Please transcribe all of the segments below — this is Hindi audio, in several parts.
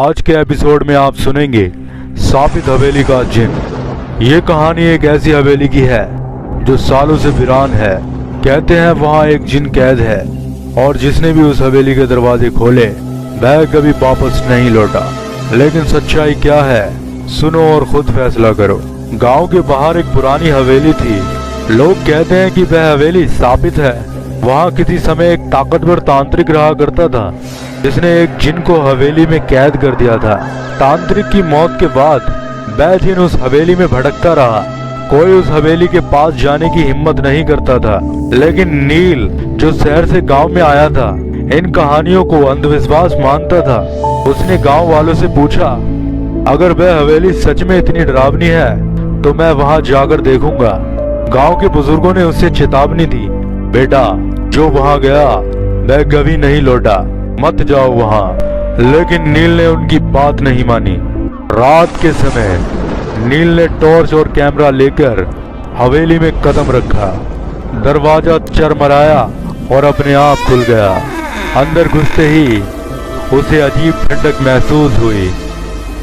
आज के एपिसोड में आप सुनेंगे साबित हवेली का जिन। ये कहानी एक ऐसी हवेली की है जो सालों से वीरान है। कहते हैं वहाँ एक जिन कैद है और जिसने भी उस हवेली के दरवाजे खोले वह कभी वापस नहीं लौटा। लेकिन सच्चाई क्या है, सुनो और खुद फैसला करो। गांव के बाहर एक पुरानी हवेली थी। लोग कहते हैं कि वह हवेली साबित है। वहाँ किसी समय एक ताकतवर तांत्रिक रहा करता था जिसने एक जिन को हवेली में कैद कर दिया था। तांत्रिक की मौत के बाद वह जिन उस हवेली में भटकता रहा। कोई उस हवेली के पास जाने की हिम्मत नहीं करता था। लेकिन नील जो शहर से गांव में आया था इन कहानियों को अंधविश्वास मानता था। उसने गांव वालों से पूछा, अगर वह हवेली सच में इतनी डरावनी है तो मैं वहां जाकर देखूंगा। गांव के बुजुर्गों ने उससे चेतावनी दी, बेटा जो वहां गया वह कभी नहीं लौटा, मत जाओ वहां। लेकिन नील ने उनकी बात नहीं मानी। रात के समय नील ने टॉर्च और कैमरा लेकर हवेली में कदम रखा। दरवाजा चरमराया और अपने आप खुल गया। अंदर घुसते ही उसे अजीब ठंडक महसूस हुई।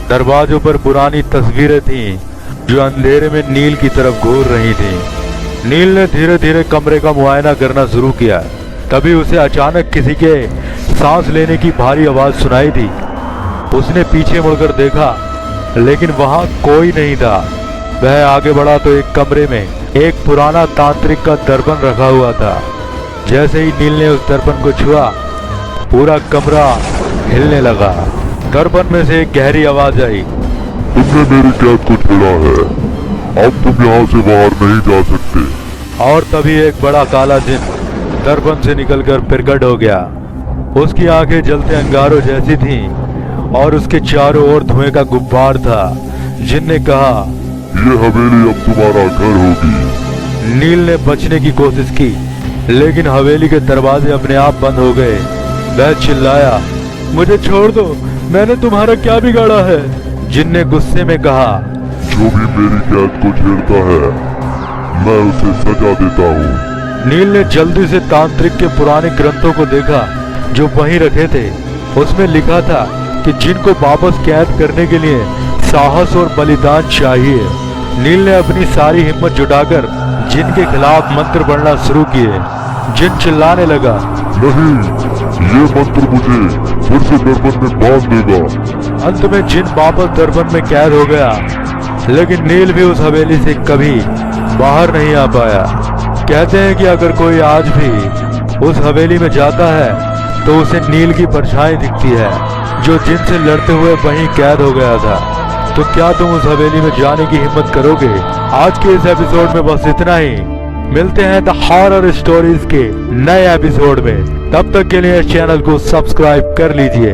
दरवाजों पर पुरानी तस्वीरें थीं जो अंधेरे में नील की तरफ घूर रही थीं। नील ने धीरे धीरे कमरे का मुआयना करना शुरू किया। तभी उसे अचानक किसी के सांस लेने की भारी आवाज सुनाई दी। उसने पीछे मुड़कर देखा लेकिन वहां कोई नहीं था। वह आगे बढ़ा तो एक कमरे में एक पुराना तांत्रिक का दर्पण रखा हुआ था। जैसे ही नील ने उस दर्पण को छुआ पूरा कमरा हिलने लगा। दर्पण में से एक गहरी आवाज आई, तुमने मेरी कैद को छोड़ा है, अब तुम यहाँ से बाहर नहीं जा सकते। और तभी एक बड़ा काला जिन दर्पण से निकलकर प्रकट हो गया। उसकी आंखें जलते अंगारों जैसी थीं और उसके चारों ओर धुएं का गुब्बार था। जिन ने कहा, ये हवेली अब तुम्हारा घर होगी। नील ने बचने की कोशिश की लेकिन हवेली के दरवाजे अपने आप बंद हो गए। वह चिल्लाया, मुझे छोड़ दो, मैंने तुम्हारा क्या बिगाड़ा है। जिन ने गुस्से में कहा, जो भी मेरी कैद को छेड़ता है मैं उसे सजा देता हूँ। नील ने जल्दी से तांत्रिक के पुराने ग्रंथों को देखा जो वहीं रखे थे। उसमें लिखा था कि जिन को वापस कैद करने के लिए साहस और बलिदान चाहिए। नील ने अपनी सारी हिम्मत जुटाकर जिन के खिलाफ मंत्र पढ़ना शुरू किए। जिन चिल्लाने लगा, नहीं, ये मंत्र मुझे फिर से दर्पण में बांध देगा। अंत में जिन वापस दर्पण में कैद हो गया लेकिन नील भी उस हवेली से कभी बाहर नहीं आ पाया। कहते हैं कि अगर कोई आज भी उस हवेली में जाता है तो उसे नील की परछाई दिखती है जो जिन से लड़ते हुए वहीं कैद हो गया था। तो क्या तुम उस हवेली में जाने की हिम्मत करोगे? आज के इस एपिसोड में बस इतना ही। मिलते हैं द हॉरर स्टोरीज के नए एपिसोड में। तब तक के लिए इस चैनल को सब्सक्राइब कर लीजिए।